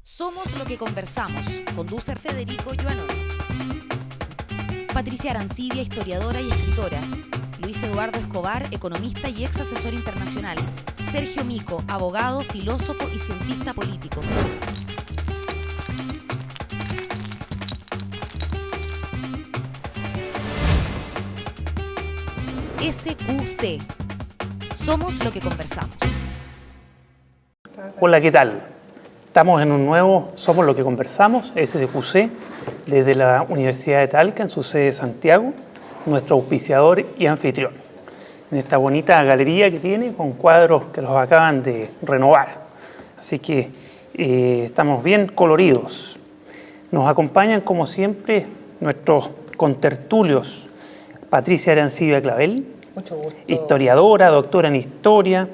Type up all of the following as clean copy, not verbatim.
Somos lo que conversamos. Conduce Federico Joanón. Patricia Arancibia, historiadora y escritora. Luis Eduardo Escobar, economista y ex asesor internacional. Sergio Mico, abogado, filósofo y cientista político. SQC. Somos lo que conversamos. Hola, ¿qué tal? Estamos en un nuevo Somos lo que conversamos, SQC, desde la Universidad de Talca, en su sede de Santiago, nuestro auspiciador y anfitrión. En esta bonita galería que tiene, con cuadros que los acaban de renovar. Así que estamos bien coloridos. Nos acompañan, como siempre, nuestros contertulios. Patricia Arancibia Clavel, mucho gusto. Historiadora, doctora en historia,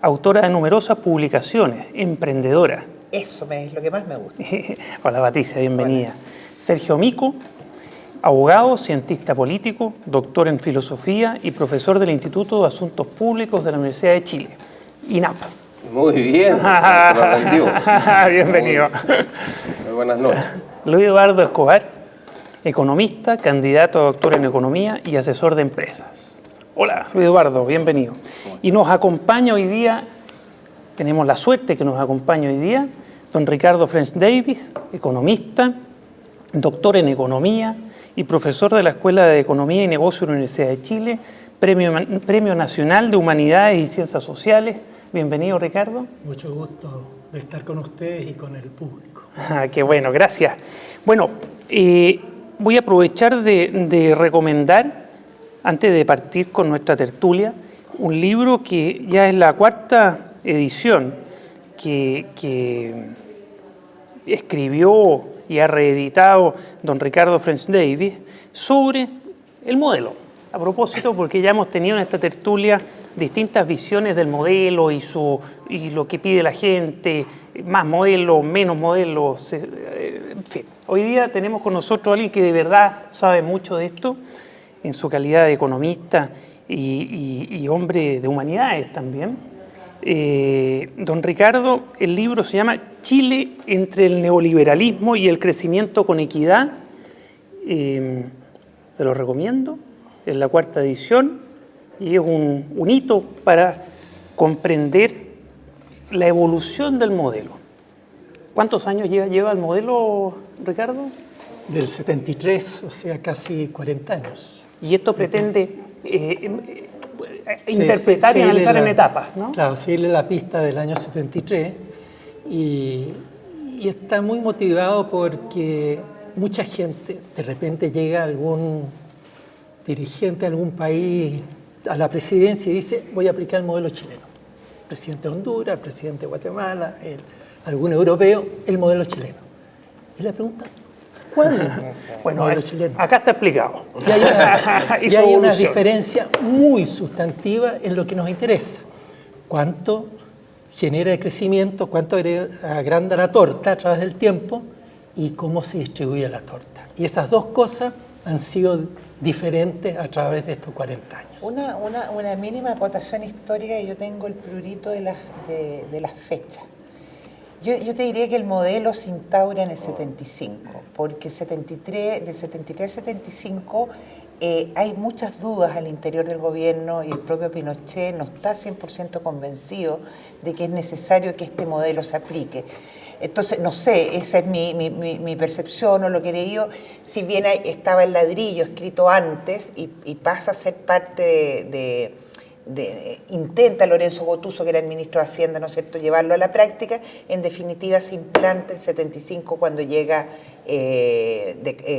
autora de numerosas publicaciones, emprendedora. Eso es lo que más me gusta. Hola Patricia, bienvenida. Hola. Sergio Mico, abogado, cientista político, doctor en filosofía y profesor del Instituto de Asuntos Públicos de la Universidad de Chile, INAP. Muy bien, se lo aprendió. Bienvenido. Muy buenas noches. Luis Eduardo Escobar, economista, candidato a doctor en economía y asesor de empresas. Hola, Luis Eduardo, bienvenido. Y nos acompaña hoy día, tenemos la suerte que nos acompaña hoy día, don Ricardo French Davis, economista, doctor en economía y profesor de la Escuela de Economía y Negocio de la Universidad de Chile, Premio Nacional de Humanidades y Ciencias Sociales. Bienvenido, Ricardo. Mucho gusto de estar con ustedes y con el público. Qué bueno, gracias. Bueno, voy a aprovechar de recomendar, antes de partir con nuestra tertulia, un libro que ya es la cuarta edición que escribió y ha reeditado don Ricardo French Davis sobre el modelo. A propósito, porque ya hemos tenido en esta tertulia distintas visiones del modelo y lo que pide la gente, más modelos, menos modelos, en fin. Hoy día tenemos con nosotros a alguien que de verdad sabe mucho de esto, en su calidad de economista y hombre de humanidades también. Don Ricardo, el libro se llama Chile entre el neoliberalismo y el crecimiento con equidad. Se lo recomiendo, es la cuarta edición y es un hito para comprender la evolución del modelo. ¿Cuántos años lleva el modelo, Ricardo? Del 73, o sea, casi 40 años. Y esto pretende interpretar y analizar en etapas, ¿no? Claro, seguirle la pista del año 73 y está muy motivado porque mucha gente, de repente llega algún dirigente de algún país a la presidencia y dice, voy a aplicar el modelo chileno. El presidente de Honduras, el presidente de Guatemala, algún europeo, el modelo chileno. Y le pregunta, ¿cuál? Bueno, modelo chileno? Acá está explicado. Y hay una diferencia muy sustantiva en lo que nos interesa. ¿Cuánto genera de crecimiento? ¿Cuánto agranda la torta a través del tiempo? Y cómo se distribuye la torta. Y esas dos cosas han sido diferentes a través de estos 40 años. Una mínima acotación histórica, y yo tengo el prurito de las fechas. Yo te diría que el modelo se instaura en el 75, porque del 73 al 75 hay muchas dudas al interior del gobierno y el propio Pinochet no está 100% convencido de que es necesario que este modelo se aplique. Entonces, no sé, esa es mi percepción o lo que he leído, si bien estaba el ladrillo escrito antes y pasa a ser parte intenta Lorenzo Gotuso, que era el ministro de Hacienda, ¿no es cierto?, llevarlo a la práctica. En definitiva, se implanta en 75 cuando llega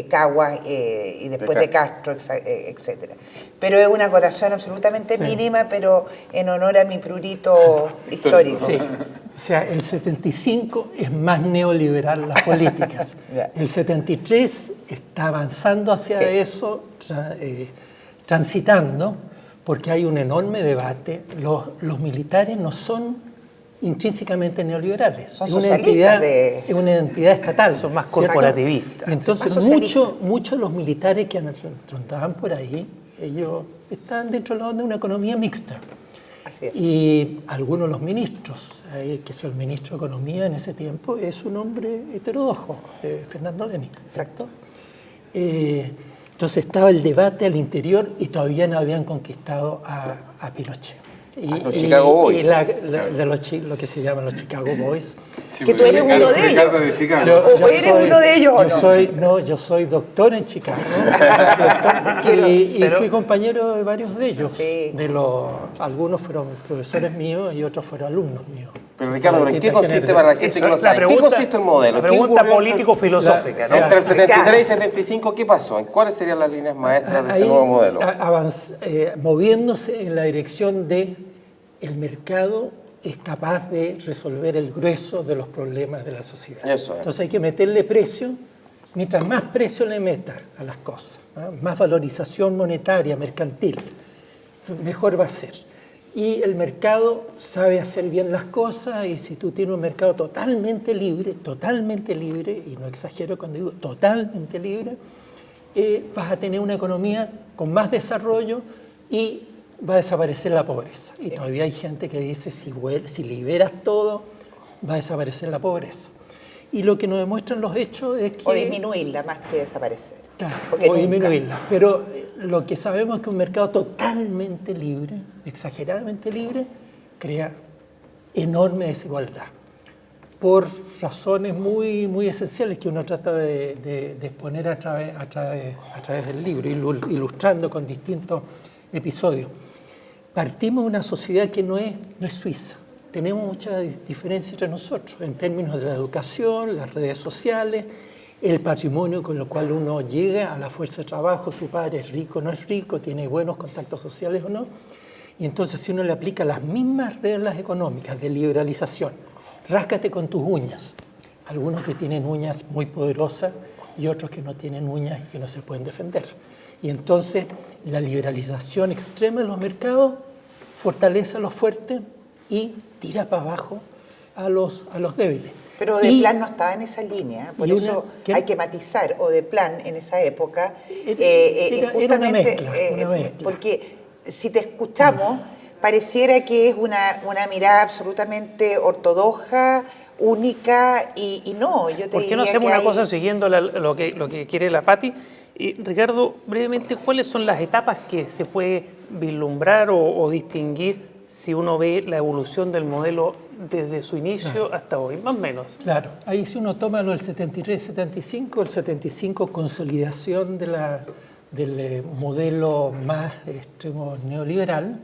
Caguas y después de Castro, etc. Pero es una acotación absolutamente mínima, pero en honor a mi prurito histórico. Sí. O sea, el 75 es más neoliberal las políticas. El 73 está avanzando hacia eso, transitando, porque hay un enorme debate. Los militares no son intrínsecamente neorliberales. Son es una entidad estatal. Son más corporativistas. Entonces, muchos de los militares que rondaban por ahí, ellos están dentro de una economía mixta. Así es. Y algunos de los ministros, que es el ministro de Economía en ese tiempo, es un hombre heterodoxo, Fernando Lenin. Exacto. Entonces estaba el debate al interior y todavía no habían conquistado a Pinochet. Los Chicago Boys. Y lo que se llaman los Chicago Boys. Sí, Que tú eres uno de ellos. Ricardo de Chicago. ¿O eres uno de ellos o no? Yo soy doctor en Chicago. y fui compañero de varios de ellos. Sí. Algunos fueron profesores míos y otros fueron alumnos míos. Pero Ricardo, ¿en qué Distintas consiste generaciones. para la gente que no sabe? ¿En qué consiste el modelo? La pregunta político-filosófica, ¿no? Entre el 73 y el 75, ¿qué pasó? ¿En cuáles serían las líneas maestras de este nuevo modelo? Moviéndose en la dirección de el mercado es capaz de resolver el grueso de los problemas de la sociedad. Eso es. Entonces hay que meterle precio, mientras más precio le meta a las cosas, ¿no? Más valorización monetaria, mercantil, mejor va a ser. Y el mercado sabe hacer bien las cosas, y si tú tienes un mercado totalmente libre, y no exagero cuando digo totalmente libre, vas a tener una economía con más desarrollo y va a desaparecer la pobreza. Y todavía hay gente que dice, si liberas todo, va a desaparecer la pobreza. Y lo que nos demuestran los hechos es que... O disminuirla más que desaparecer. Claro, Porque o nunca. disminuirla. Pero lo que sabemos es que un mercado totalmente libre, exageradamente libre, crea enorme desigualdad. Por razones muy, muy esenciales que uno trata de exponer a través del libro, ilustrando con distintos episodios. Partimos de una sociedad que no es suiza. Tenemos muchas diferencias entre nosotros en términos de la educación, las redes sociales, el patrimonio con el cual uno llega a la fuerza de trabajo, su padre es rico, no es rico, tiene buenos contactos sociales o no. Y entonces si uno le aplica las mismas reglas económicas de liberalización, ráscate con tus uñas. Algunos que tienen uñas muy poderosas y otros que no tienen uñas y que no se pueden defender. Y entonces la liberalización extrema de los mercados fortalece a los fuertes y tira para abajo a los débiles. Pero Odeplan no estaba en esa línea, por eso ¿qué? hay que matizar. Odeplan en esa época, Era justamente una mezcla. porque si te escuchamos, pareciera que es una mirada absolutamente ortodoxa, única, y no, yo te ¿Por qué no diría hacemos que una hay- cosa siguiendo lo que quiere la Pati? Y Ricardo, brevemente, ¿cuáles son las etapas que se puede vislumbrar o distinguir si uno ve la evolución del modelo desde su inicio hasta hoy, más o menos? Claro, ahí si uno toma lo del 73-75, el 75 consolidación del modelo más extremo neoliberal,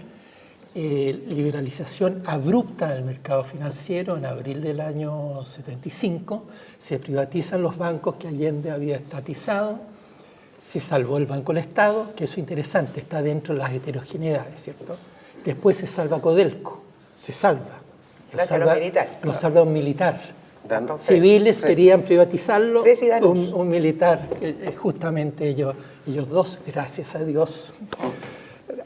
liberalización abrupta del mercado financiero en abril del año 75, se privatizan los bancos que Allende había estatizado, se salvó el Banco del Estado, que eso es interesante, está dentro de las heterogeneidades, ¿cierto? Después se salva Codelco, se salva. Gracias a los militares. Lo salva un militar. Dando- Civiles Fresi. querían privatizarlo, Fresi y Danús. un militar, justamente ellos dos, gracias a Dios,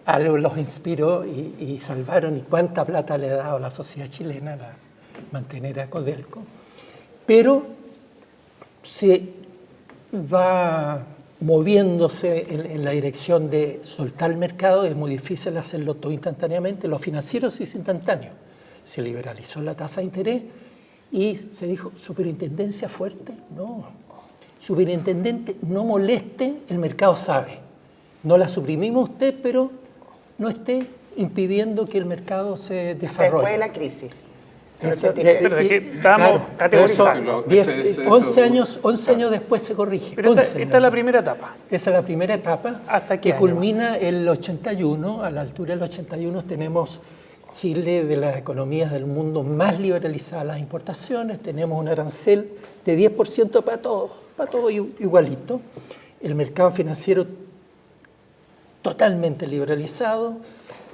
algo los inspiró y salvaron. Y cuánta plata le ha dado a la sociedad chilena mantener a Codelco. Pero se va moviéndose en la dirección de soltar el mercado, es muy difícil hacerlo todo instantáneamente. Lo financiero se hizo instantáneo. Se liberalizó la tasa de interés y se dijo, superintendencia fuerte, no. Superintendente, no moleste, el mercado sabe. No la suprimimos usted, pero no esté impidiendo que el mercado se desarrolle. Después de la crisis. Eso, Pero es que estábamos categorizando. 11 años después se corrige. Pero 11 esta es la primera etapa. Esa es la primera etapa. ¿Hasta qué que año? culmina el 81. A la altura del 81 tenemos Chile de las economías del mundo más liberalizadas las importaciones. Tenemos un arancel de 10% para todo igualito. El mercado financiero totalmente liberalizado.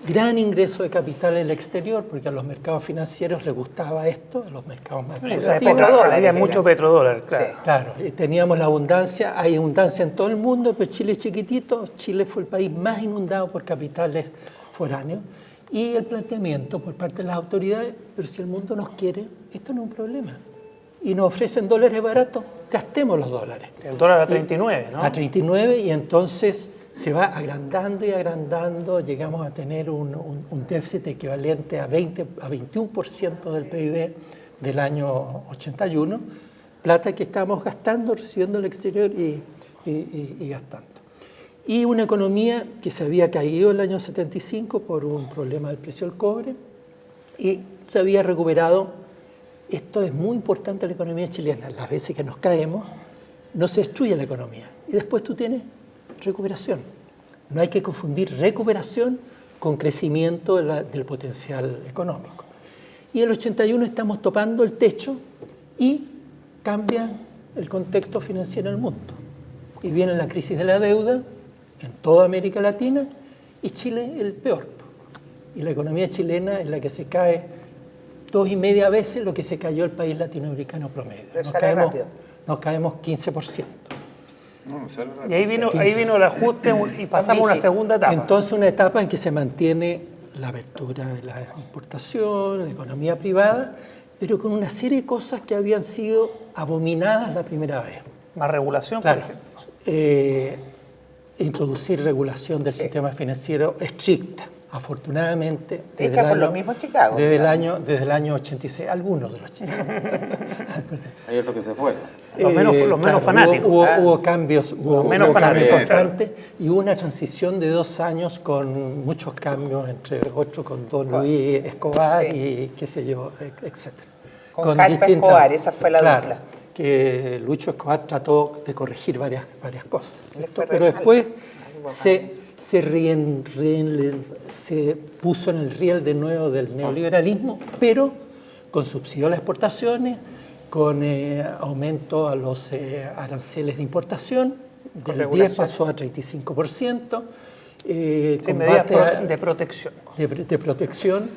Gran ingreso de capital en el exterior, porque a los mercados financieros les gustaba esto, a los mercados más En esa privativos. época petrodólares, había mucho petrodólar, claro. Sí. Claro, teníamos la abundancia, hay abundancia en todo el mundo, pero Chile es chiquitito, Chile fue el país más inundado por capitales foráneos, y el planteamiento por parte de las autoridades, pero si el mundo nos quiere, esto no es un problema. Y nos ofrecen dólares baratos, gastemos los dólares. El dólar a 39, ¿no? A 39, y entonces se va agrandando y agrandando, llegamos a tener un déficit equivalente a 21% del PIB del año 81, plata que estábamos gastando, recibiendo del exterior y gastando. Y una economía que se había caído en el año 75 por un problema del precio del cobre y se había recuperado. Esto es muy importante en la economía chilena. Las veces que nos caemos, no se destruye la economía. Y después tú tienes recuperación. No hay que confundir recuperación con crecimiento del potencial económico. Y en el 81 estamos topando el techo y cambia el contexto financiero en el mundo. Y viene la crisis de la deuda en toda América Latina y Chile el peor. Y la economía chilena es la que se cae 2,5 veces lo que se cayó el país latinoamericano promedio. Nos caemos 15%. Y ahí vino el ajuste y pasamos a una segunda etapa. Entonces una etapa en que se mantiene la apertura de la importación, la economía privada, pero con una serie de cosas que habían sido abominadas la primera vez. Más regulación, claro. por ejemplo. Introducir regulación del sistema financiero estricta. Afortunadamente, hecha por los mismos Chicago. Desde el año 86, algunos de los chicanos. Hay otros que se fueron. Los menos fanáticos. Hubo cambios, menos fanáticos, constantes y hubo una transición de 2 años con muchos cambios, entre otros con Don Luis Escobar y qué sé yo, etc. Con Jalpa Escobar, esa fue la dupla. Que Lucho Escobar trató de corregir varias cosas. Pero después se puso en el riel de nuevo del neoliberalismo, pero con subsidio a las exportaciones, con aumento a los aranceles de importación, del 10 pasó a 35%, medidas de protección. De protección,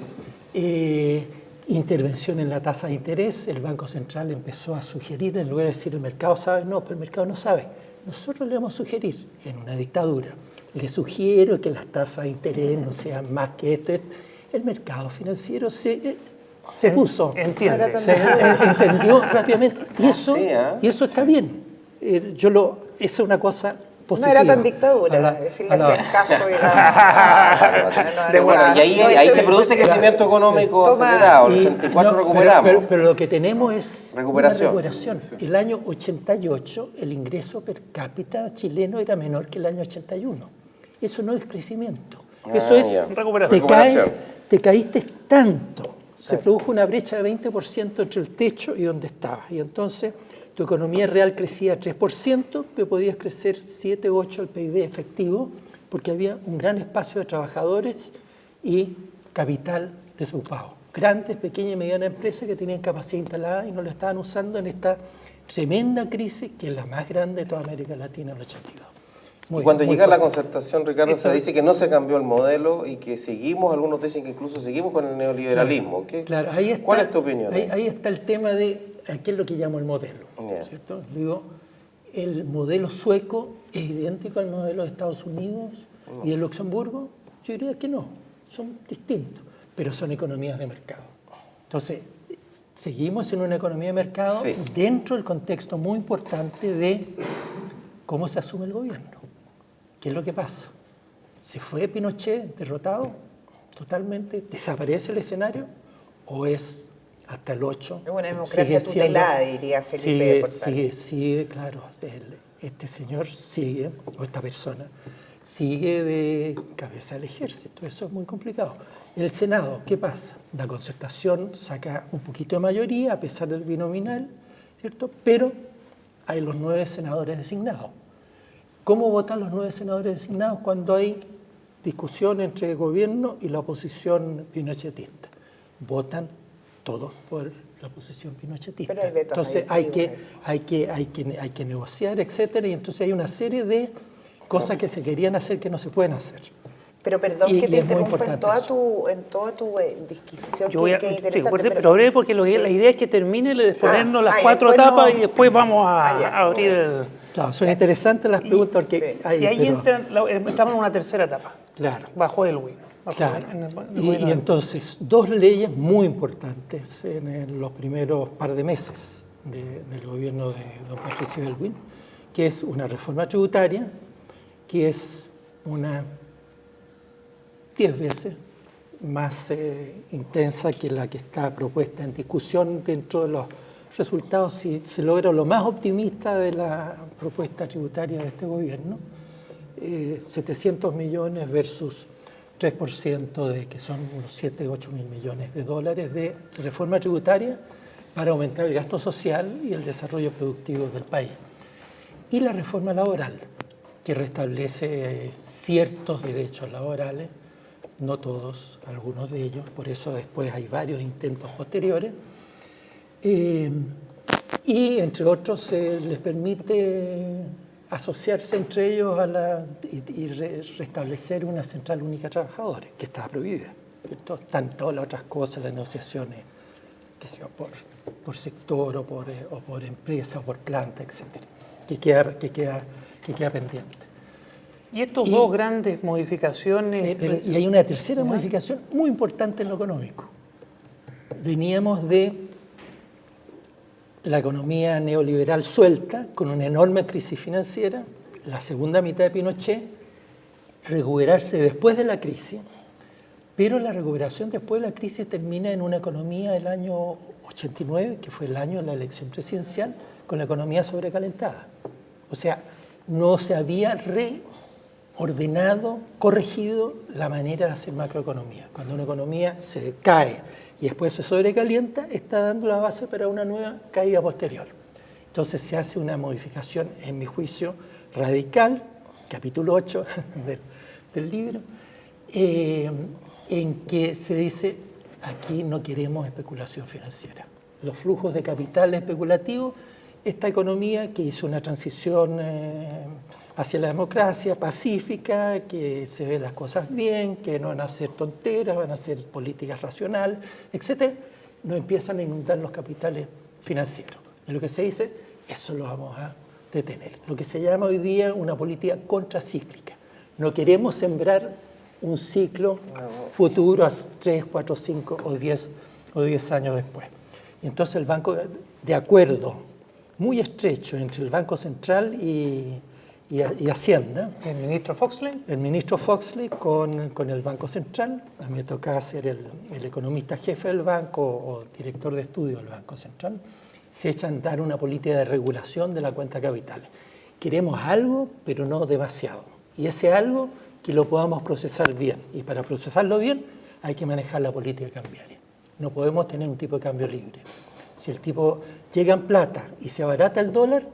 intervención en la tasa de interés. El Banco Central empezó a sugerir, en lugar de decir el mercado sabe, no, pero el mercado no sabe. Nosotros le vamos a sugerir en una dictadura. Le sugiero que las tasas de interés no sean más que esto. El mercado financiero se puso. Entiende. Entendió rápidamente. Y eso está bien. Esa es una cosa positiva. No era tan dictadura, decirle hacían caso y ahí se produce crecimiento económico acelerado. El 84 recuperamos. Pero lo que tenemos es recuperación. Una recuperación. El año 88 el ingreso per cápita chileno era menor que el año 81. Eso no es crecimiento. Eso es recuperación. Te caíste tanto. Se produjo una brecha de 20% entre el techo y donde estabas. Y entonces tu economía real crecía 3%, pero podías crecer 7 o 8 el PIB efectivo, porque había un gran espacio de trabajadores y capital desocupado. Grandes, pequeñas y medianas empresas que tenían capacidad instalada y no lo estaban usando en esta tremenda crisis que es la más grande de toda América Latina en el 82. Cuando llega la concertación, Ricardo, se dice que no se cambió el modelo y que seguimos, algunos dicen que incluso seguimos con el neoliberalismo. Claro, ahí está, ¿cuál es tu opinión? Ahí está el tema de qué es lo que llamo el modelo. ¿Cierto? Digo, el modelo sueco es idéntico al modelo de Estados Unidos y de Luxemburgo. Yo diría que no, son distintos, pero son economías de mercado. Entonces, seguimos en una economía de mercado dentro del contexto muy importante de cómo se asume el gobierno. ¿Qué es lo que pasa? ¿Se fue Pinochet derrotado totalmente? ¿Desaparece el escenario? ¿O es hasta el 8? Es una democracia tutelada, diría Felipe Portal. Sigue, claro. Este señor sigue, o esta persona, sigue de cabeza del ejército. Eso es muy complicado. El Senado, ¿qué pasa? La concertación saca un poquito de mayoría, a pesar del binominal, ¿cierto? Pero hay los 9 senadores designados. ¿Cómo votan los 9 senadores designados cuando hay discusión entre el gobierno y la oposición pinochetista? Votan todos por la oposición pinochetista. Pero hay vetos. Entonces hay que negociar, etcétera, y entonces hay una serie de cosas que se querían hacer que no se pueden hacer. Pero perdón que te interrumpa en toda tu disquisición que interesante. Pero breve, porque la idea es que termine de ponernos las 4 etapas y después vamos a abrir el... Claro, son interesantes las preguntas porque y ahí entramos en una tercera etapa. Claro. Bajo Elwin. Claro. Y entonces, 2 leyes muy importantes en los primeros par de meses del gobierno de don Patricio Elwin, que es una reforma tributaria, que es una 10 veces más intensa que la que está propuesta en discusión. Dentro de los resultados, si se logra lo más optimista de la propuesta tributaria de este gobierno, 700 millones versus 3% de que son unos 7, 8 mil millones de dólares de reforma tributaria para aumentar el gasto social y el desarrollo productivo del país. Y la reforma laboral, que restablece ciertos derechos laborales, no todos, algunos de ellos, por eso después hay varios intentos posteriores, y entre otros se les permite asociarse entre ellos y restablecer una central única de trabajadores, que estaba prohibida. Están todas las otras cosas, las negociaciones, qué sé yo, por sector o por empresa o por planta, etcétera, que queda pendiente. Y estos dos grandes modificaciones... Y hay una tercera modificación muy importante en lo económico. Veníamos de la economía neoliberal suelta, con una enorme crisis financiera, la segunda mitad de Pinochet, recuperarse después de la crisis, pero la recuperación después de la crisis termina en una economía del año 89, que fue el año de la elección presidencial, con la economía sobrecalentada. O sea, no se había reordenado, corregido la manera de hacer macroeconomía. Cuando una economía se cae y después se sobrecalienta, está dando la base para una nueva caída posterior. Entonces se hace una modificación, en mi juicio, radical, capítulo 8 del libro, en que se dice, aquí no queremos especulación financiera. Los flujos de capital especulativos, esta economía que hizo una transición hacia la democracia pacífica, que se ven las cosas bien, que no van a ser tonteras, van a ser políticas racionales, etc., no empiezan a inundar los capitales financieros. Y lo que se dice, eso lo vamos a detener. Lo que se llama hoy día una política contracíclica. No queremos sembrar un ciclo futuro a 3, 4, 5 o 10 años después. Y entonces el banco, de acuerdo muy estrecho entre el Banco Central y Hacienda. ¿El ministro Foxley? El ministro Foxley con el Banco Central. A mí me tocaba ser el economista jefe del banco o director de estudio del Banco Central. Se echa a andar una política de regulación de la cuenta de capitales. Queremos algo, pero no demasiado. Y ese algo que lo podamos procesar bien. Y para procesarlo bien hay que manejar la política cambiaria. No podemos tener un tipo de cambio libre. Si el tipo llega en plata y se abarata el dólar,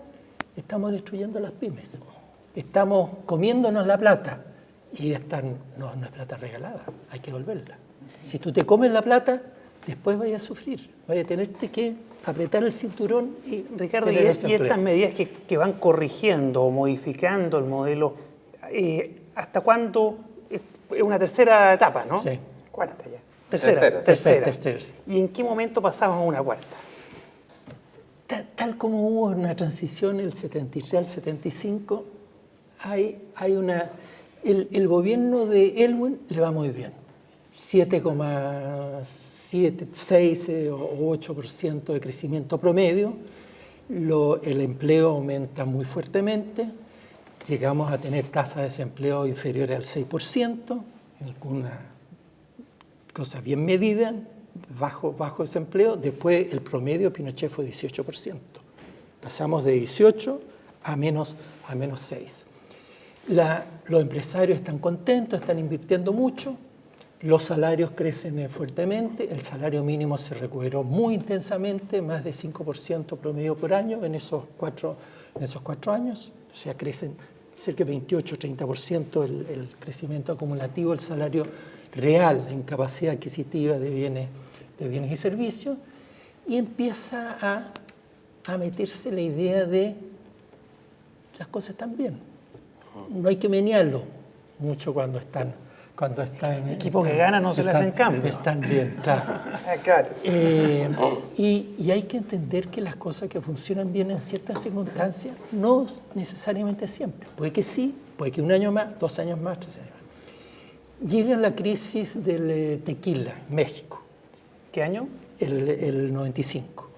estamos destruyendo las pymes. Estamos comiéndonos la plata y no es plata regalada, hay que devolverla. Si tú te comes la plata, después vayas a sufrir, vayas a tenerte que apretar el cinturón y... Ricardo, y estas medidas que van corrigiendo o modificando el modelo, ¿hasta cuándo? Es una tercera etapa, ¿no? Sí. Cuarta ya. Tercera. Sí. ¿Y en qué momento pasamos a una cuarta? Tal como hubo una transición del 73 al 75, el gobierno de Elwin le va muy bien. 7,7, 6 o 8% de crecimiento promedio. El empleo aumenta muy fuertemente. Llegamos a tener tasas de desempleo inferiores al 6%, alguna cosa bien medida, bajo desempleo. Después el promedio de Pinochet fue 18%. Pasamos de 18 a menos 6. Los empresarios están contentos, están invirtiendo mucho, los salarios crecen fuertemente, el salario mínimo se recuperó muy intensamente, más de 5% promedio por año en esos cuatro años, o sea, crecen cerca de 28-30% el crecimiento acumulativo, el salario real en capacidad adquisitiva de bienes y servicios, y empieza a meterse la idea de las cosas están bien. No hay que menearlo mucho cuando están equipos que ganan no se les hacen cambio. Están bien, claro. Claro. Y hay que entender que las cosas que funcionan bien en ciertas circunstancias no necesariamente siempre. Puede que sí, puede que un año más, 2 años más, 3 años más. Llega la crisis del tequila en México. ¿Qué año? El 95.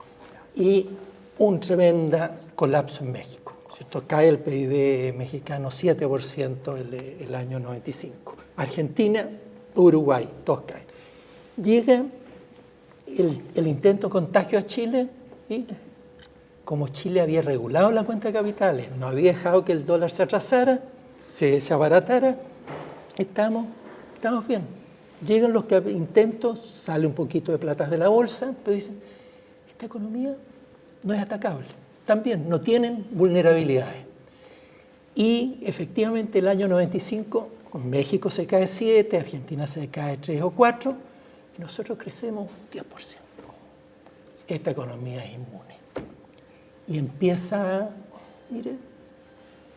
Y un tremendo colapso en México. ¿cierto? Cae el PIB mexicano 7% el año 95. Argentina, Uruguay, todos caen. Llega el intento de contagio a Chile y como Chile había regulado la cuenta de capitales, no había dejado que el dólar se atrasara, se abaratara, estamos bien. Llegan los intentos, sale un poquito de plata de la bolsa, pero dicen, esta economía no es atacable. También no tienen vulnerabilidades. Y efectivamente el año 95, México se cae 7, Argentina se cae 3 o 4, y nosotros crecemos 10%. Esta economía es inmune. Y empieza, mire,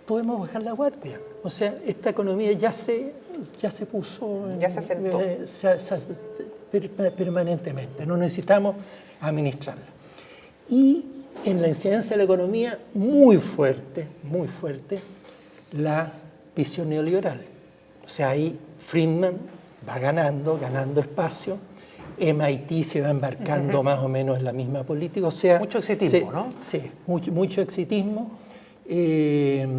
podemos bajar la guardia. O sea, esta economía ya se puso... Ya se asentó. Permanentemente. No necesitamos administrarla. Y en la incidencia de la economía, muy fuerte, la visión neoliberal. O sea, ahí Friedman va ganando espacio, MIT se va embarcando más o menos en la misma política. O sea, mucho exitismo, ¿no? Sí, mucho exitismo. Que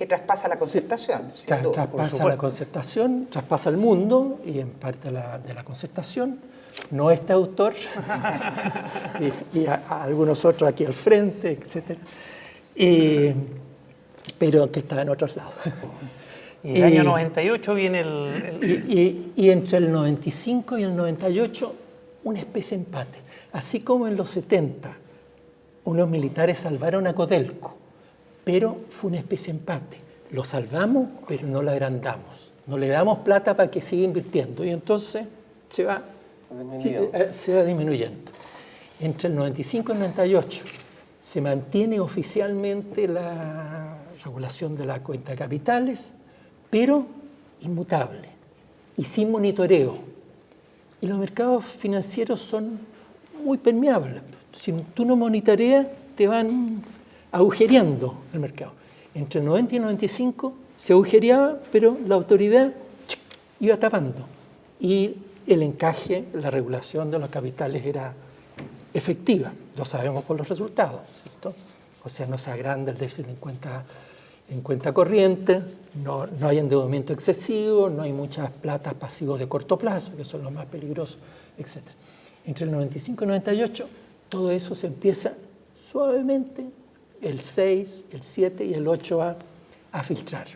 traspasa la concertación. Traspasa la concertación, traspasa el mundo y en parte de la concertación. No este autor y a algunos otros aquí al frente, etc. Pero que está en otros lados. Y el año 98 viene y entre el 95 y el 98 una especie de empate. Así como en los 70 unos militares salvaron a Codelco, pero fue una especie de empate. Lo salvamos, pero no lo agrandamos. No le damos plata para que siga invirtiendo y entonces se va disminuyendo. Entre el 95 y el 98 se mantiene oficialmente la regulación de la cuenta de capitales, pero inmutable y sin monitoreo. Y los mercados financieros son muy permeables. Si tú no monitoreas, te van agujereando el mercado. Entre el 90 y el 95 se agujereaba, pero la autoridad iba tapando. Y el encaje, la regulación de los capitales era efectiva. Lo sabemos por los resultados, ¿cierto? O sea, no se agranda el déficit en cuenta corriente, no hay endeudamiento excesivo, no hay muchas platas pasivos de corto plazo, que son los más peligrosos, etc. Entre el 95 y el 98, todo eso se empieza suavemente, el 6, el 7 y el 8 a filtrar.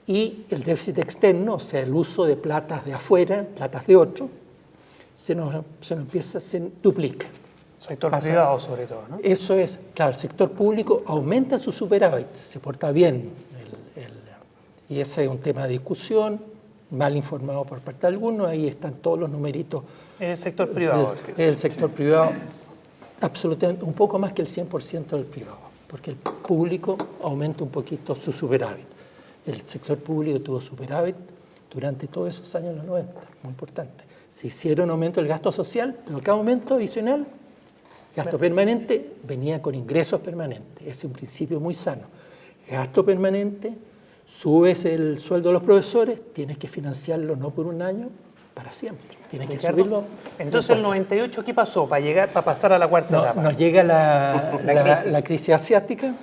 Y el déficit externo, o sea, el uso de platas de afuera, platas de otro, se duplica. Sector privado sobre todo, ¿no? Eso es, claro, el sector público aumenta su superávit, se porta bien, y ese es un tema de discusión, mal informado por parte de algunos, ahí están todos los numeritos. El sector privado. El sector privado, absolutamente, un poco más que el 100% del privado, porque el público aumenta un poquito su superávit. El sector público tuvo superávit durante todos esos años de los 90, muy importante. Se hicieron aumento del gasto social, pero cada aumento adicional, gasto permanente, venía con ingresos permanentes. Ese es un principio muy sano. Gasto permanente, subes el sueldo de los profesores, tienes que financiarlo no por un año, para siempre. Tienes que subirlo. Entonces, el 98, ¿qué pasó para pasar a la cuarta etapa? Nos llega la crisis asiática,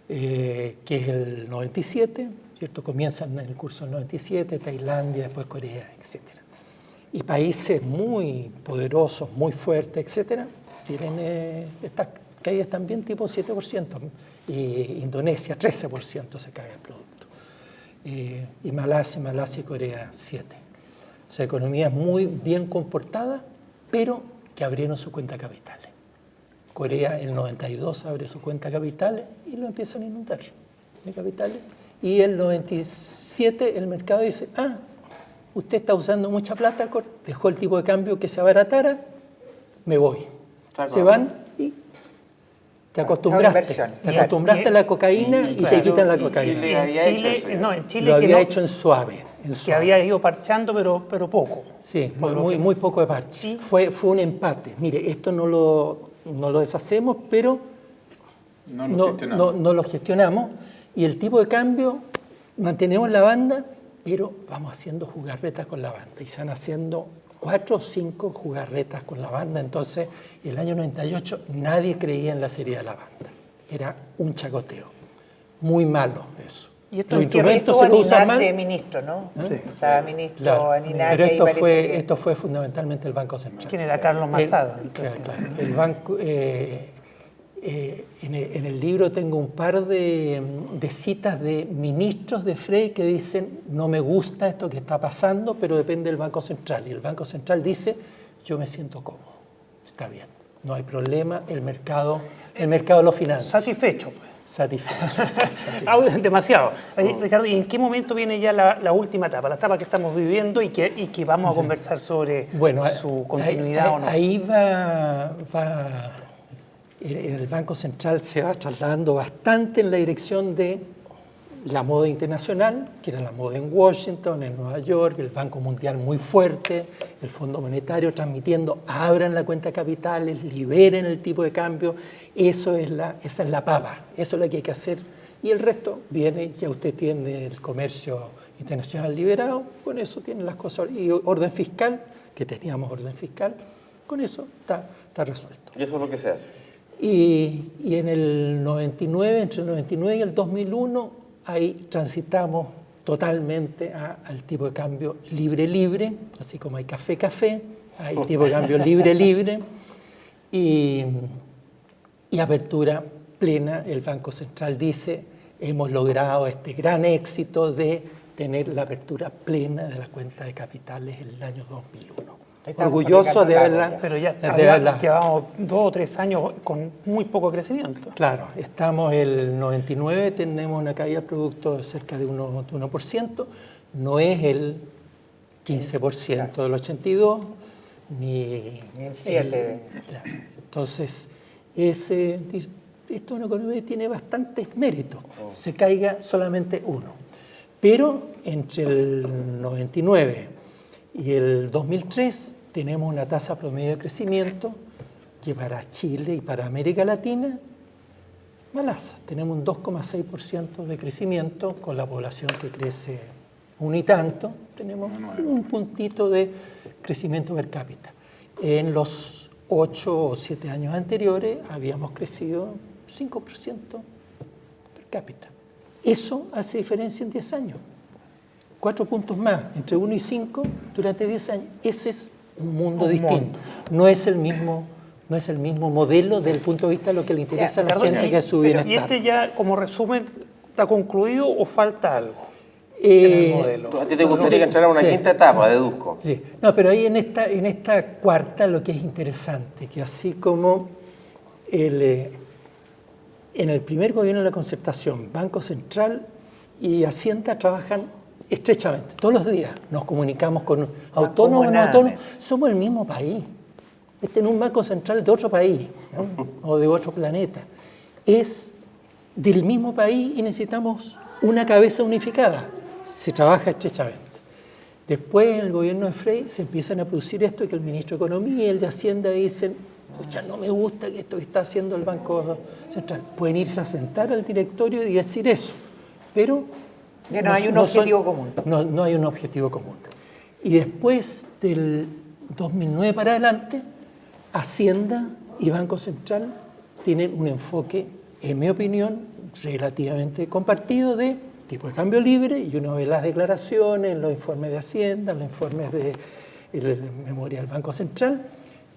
que es el 97, ¿cierto? Comienza en el curso del 97, Tailandia, después Corea, etc. Y países muy poderosos, muy fuertes, etc., tienen estas caídas también tipo 7%. Y Indonesia, 13% se cae el producto. Y Malasia y Corea, 7%. O sea, economías muy bien comportadas, pero que abrieron su cuenta de capitales. Corea, el 92, abre su cuenta de capitales y lo empiezan a inundar de capitales. Y el 97, el mercado dice, usted está usando mucha plata, dejó el tipo de cambio que se abaratara, me voy. Se van y te acostumbraste. A la cocaína y te quitan la cocaína. En Chile lo había hecho en suave. Que había ido parchando, pero poco. Sí, muy poco de parche. ¿Sí? Fue un empate. Mire, esto no lo deshacemos, pero no lo gestionamos. Y el tipo de cambio, mantenemos la banda, pero vamos haciendo jugarretas con la banda. Y se van haciendo 4 o 5 jugarretas con la banda. Entonces, el año 98 nadie creía en la seriedad de la banda. era un chacoteo. Muy malo eso. ¿Y esto Los en qué instrumentos se lo usan Aninat mal. de ministro, ¿no? Sí. Estaba ministro Claro, Aninat, pero y ahí parece que... esto fue fundamentalmente el Banco Central. ¿Quién era Carlos Mazada? Entonces, Claro, el banco, en el libro tengo un par de citas de ministros de Frey que dicen no me gusta esto que está pasando, pero depende del Banco Central. Y el Banco Central dice yo me siento cómodo, está bien, no hay problema, el mercado lo financia. satisfecho, pues. Satisfecho. Demasiado. Ricardo, ¿y en qué momento viene ya la última etapa, la etapa que estamos viviendo y que vamos a conversar sobre su continuidad o no? Ahí va, el Banco Central se va trasladando bastante en la dirección de la moda internacional, que era la moda en Washington, en Nueva York, el Banco Mundial muy fuerte, el Fondo Monetario transmitiendo, abran la cuenta de capitales, liberen el tipo de cambio, esa es la pava, eso es lo que hay que hacer. Y el resto viene, ya usted tiene el comercio internacional liberado, con eso tiene las cosas, y orden fiscal, que teníamos orden fiscal, con eso está resuelto. Y eso es lo que se hace. Y en el 99, entre el 99 y el 2001, ahí transitamos totalmente al tipo de cambio libre, así como hay café, hay tipo de cambio libre, y apertura plena. El Banco Central dice, hemos logrado este gran éxito de tener la apertura plena de la cuenta de capitales en el año 2001. Orgulloso de haberla... Pero ya llevamos 2 o 3 años con muy poco crecimiento. Claro, estamos el 99, tenemos una caída del producto de cerca de 1%, no es el 15% del 82, ni el 7%. Claro. Entonces, esto es una economía que tiene bastantes méritos, se caiga solamente 1%. Pero entre el 99 y el 2003 tenemos una tasa promedio de crecimiento que para Chile y para América Latina, malaza. Tenemos un 2,6% de crecimiento con la población que crece un y tanto. Tenemos un puntito de crecimiento per cápita. En los 8 o 7 años anteriores habíamos crecido 5% per cápita. Eso hace diferencia en 10 años. 4 puntos más, entre 1 y 5 durante 10 años. Ese es un mundo distinto. No es el mismo modelo desde el punto de vista de lo que le interesa a la gente, que es su bienestar. ¿Y este ya, como resumen, está concluido o falta algo en el modelo? ¿A ti te gustaría que entrara una quinta etapa, deduzco? Sí. No, pero ahí en esta cuarta lo que es interesante, que así como en el primer gobierno de la Concertación, Banco Central y Hacienda trabajan estrechamente, todos los días nos comunicamos con autónomos, no autónomos, somos el mismo país. Este no es un banco central de otro país, ¿no? O de otro planeta. Es del mismo país y necesitamos una cabeza unificada. Se trabaja estrechamente. Después, en el gobierno de Frey, se empiezan a producir esto, que el ministro de Economía y el de Hacienda dicen, pucha, no me gusta que esto que está haciendo el Banco Central. Pueden irse a sentar al directorio y decir eso, pero ya no hay un objetivo común. No hay un objetivo común. Y después del 2009 para adelante, Hacienda y Banco Central tienen un enfoque, en mi opinión, relativamente compartido de tipo de cambio libre, y uno ve las declaraciones, los informes de Hacienda, los informes de la memoria del Banco Central,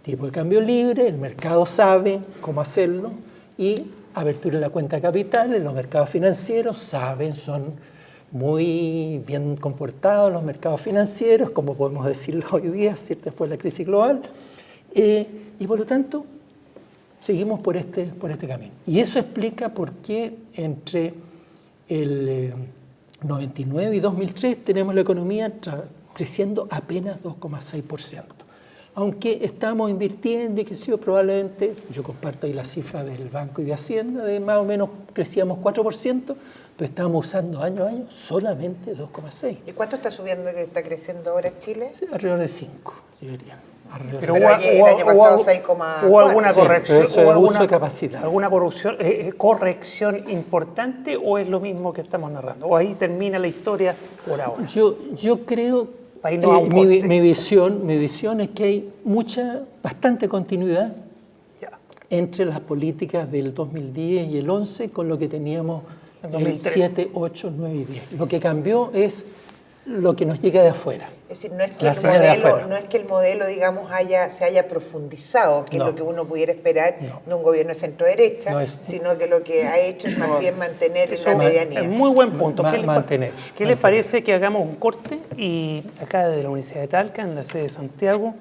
tipo de cambio libre, el mercado sabe cómo hacerlo, y apertura de la cuenta de capitales, los mercados financieros saben, son muy bien comportados los mercados financieros, como podemos decirlo hoy día, ¿cierto? Después de la crisis global, y por lo tanto seguimos por este camino. Y eso explica por qué entre el 99 y 2003 tenemos la economía creciendo apenas 2,6%. Aunque estamos invirtiendo y que sí, probablemente, yo comparto ahí la cifra del Banco y de Hacienda, de más o menos crecíamos 4%, pero estamos usando año a año solamente 2,6%. ¿Y cuánto está subiendo, que está creciendo ahora Chile? Sí, alrededor de 5, yo diría. Pero el año pasado 6,4. ¿Hubo alguna corrección? Sí, pero eso es uso de capacidad. ¿Alguna corrección importante o es lo mismo que estamos narrando? ¿O ahí termina la historia por ahora? Yo creo... mi visión es que hay bastante continuidad. Ya. entre las políticas del 2010 y el 11 con lo que teníamos el 7, 8, 9 y 10. Lo que cambió es lo que nos llega de afuera. Es decir, no es que el modelo, digamos, se haya profundizado, que es lo que uno pudiera esperar de un gobierno de centro-derecha, sino que lo que ha hecho es más bien mantener la medianía. Es muy buen punto. ¿Qué les parece que hagamos un corte? Y acá desde la Universidad de Talca, en la sede de Santiago,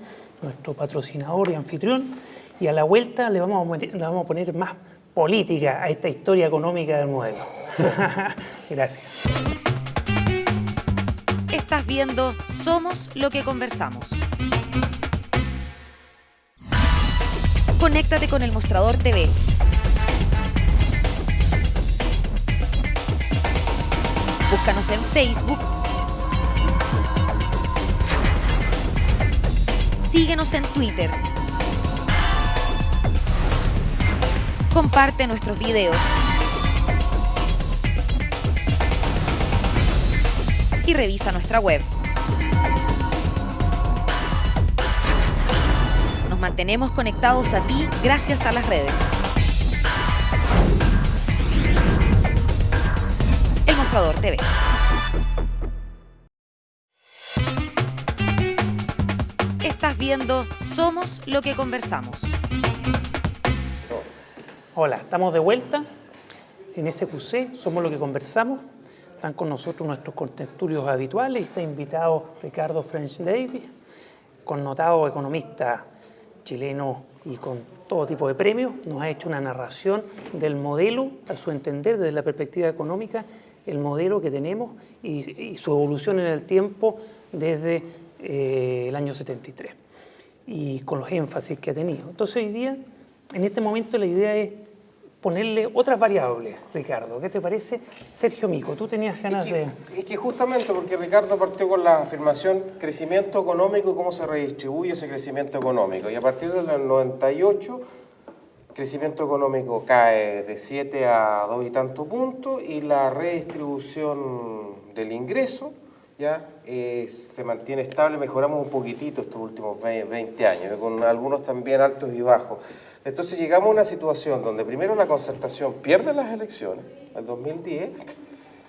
nuestro patrocinador y anfitrión, y a la vuelta le vamos a poner más política a esta historia económica del modelo. Gracias. Estás viendo Somos lo que conversamos. Conéctate con el Mostrador TV. Búscanos en Facebook. Síguenos en Twitter. Comparte nuestros videos. Y revisa nuestra web. Nos mantenemos conectados a ti gracias a las redes. El Mostrador TV. Estás viendo Somos lo que conversamos. Hola, estamos de vuelta en SQC, Somos lo que conversamos. Están con nosotros nuestros contertulios habituales. Está invitado Ricardo French Davis, connotado economista chileno y con todo tipo de premios. Nos ha hecho una narración del modelo, a su entender, desde la perspectiva económica, el modelo que tenemos y su evolución en el tiempo desde el año 73 y con los énfasis que ha tenido. Entonces hoy día, en este momento, la idea es ponerle otras variables, Ricardo. ¿Qué te parece? Sergio Mico, tú tenías ganas de... Es que justamente porque Ricardo partió con la afirmación crecimiento económico y cómo se redistribuye ese crecimiento económico. Y a partir del 98, crecimiento económico cae de 7 a 2 y tanto puntos y la redistribución del ingreso ya se mantiene estable, mejoramos un poquitito estos últimos 20 años, con algunos también altos y bajos. Entonces llegamos a una situación donde primero la Concertación pierde las elecciones, el 2010,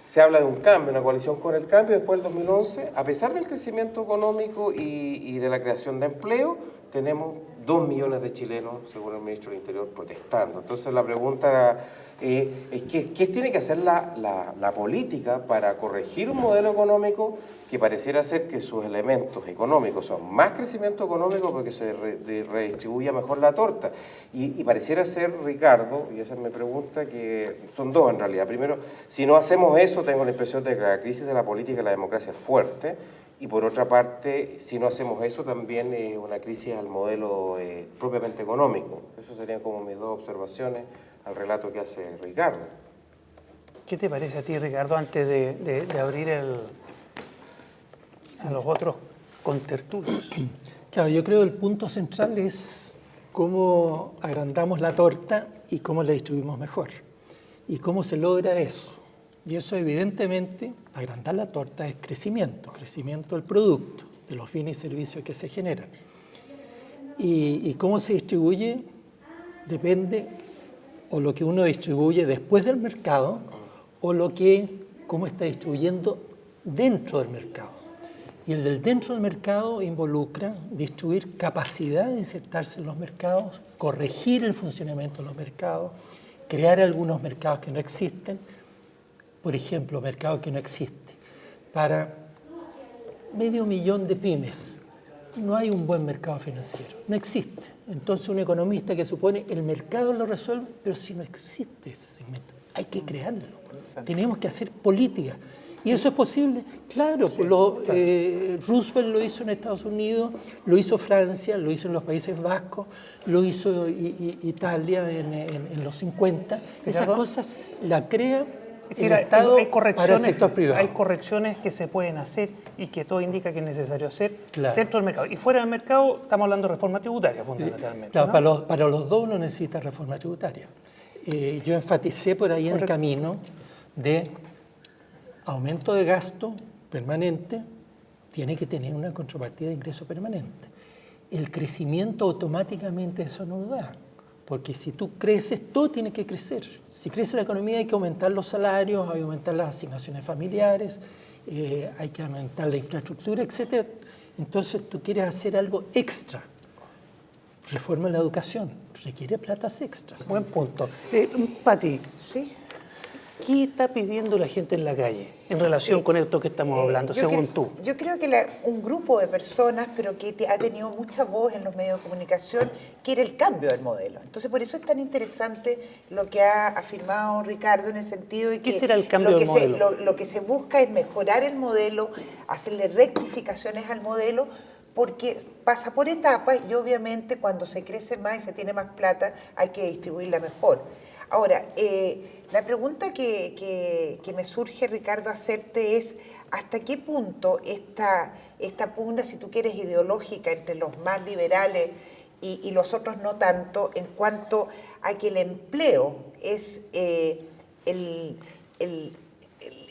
se habla de un cambio, una coalición con el cambio, después del 2011, a pesar del crecimiento económico y de la creación de empleo, tenemos 2 millones de chilenos, según el ministro del Interior, protestando. Entonces la pregunta es ¿qué tiene que hacer la política para corregir un modelo económico que pareciera ser que sus elementos económicos son más crecimiento económico porque se redistribuya mejor la torta? Y pareciera ser, Ricardo, y esa es mi pregunta, que son dos en realidad. Primero, si no hacemos eso, tengo la impresión de que la crisis de la política y la democracia es fuerte. Y por otra parte, si no hacemos eso, también es una crisis al modelo propiamente económico. Esas serían como mis dos observaciones al relato que hace Ricardo. ¿Qué te parece a ti, Ricardo, antes de abrir a los otros contertulios? Claro, yo creo que el punto central es cómo agrandamos la torta y cómo la distribuimos mejor. Y cómo se logra eso. Y eso, evidentemente, agrandar la torta es crecimiento del producto, de los bienes y servicios que se generan. Y cómo se distribuye depende o lo que uno distribuye después del mercado o cómo está distribuyendo dentro del mercado. Y el del dentro del mercado involucra distribuir capacidad de insertarse en los mercados, corregir el funcionamiento de los mercados, crear algunos mercados que no existen. Por ejemplo, mercado que no existe. Para 500.000 de pymes no hay un buen mercado financiero, no existe. Entonces un economista que supone el mercado lo resuelve, pero si no existe ese segmento, hay que crearlo. Tenemos que hacer política. ¿Y eso es posible? Claro, sí, Roosevelt lo hizo en Estados Unidos, lo hizo Francia, lo hizo en los Países Vascos, lo hizo Italia en los 50. Esas cosas la crea el Estado para el sector privado. Hay correcciones que se pueden hacer y que todo indica que es necesario hacer dentro del mercado. Y fuera del mercado estamos hablando de reforma tributaria fundamentalmente. Claro, ¿no? para los dos uno necesita reforma tributaria. Yo enfaticé por ahí en el camino de aumento de gasto permanente, tiene que tener una contrapartida de ingreso permanente. El crecimiento automáticamente eso no lo da. Porque si tú creces, todo tiene que crecer. Si crece la economía hay que aumentar los salarios, hay que aumentar las asignaciones familiares, hay que aumentar la infraestructura, etc. Entonces tú quieres hacer algo extra. Reforma la educación, requiere platas extras. Buen punto. Pati, Sí. ¿qué está pidiendo la gente en la calle en relación con esto que estamos hablando, según tú? Yo creo que un grupo de personas, pero que ha tenido mucha voz en los medios de comunicación, quiere el cambio del modelo. Entonces, por eso es tan interesante lo que ha afirmado Ricardo en el sentido de que... ¿Qué será el cambio del modelo? Lo que se busca es mejorar el modelo, hacerle rectificaciones al modelo, porque pasa por etapas y obviamente cuando se crece más y se tiene más plata hay que distribuirla mejor. Ahora, la pregunta que me surge, Ricardo, hacerte es ¿hasta qué punto esta pugna, si tú quieres, ideológica entre los más liberales y los otros no tanto, en cuanto a que el empleo es el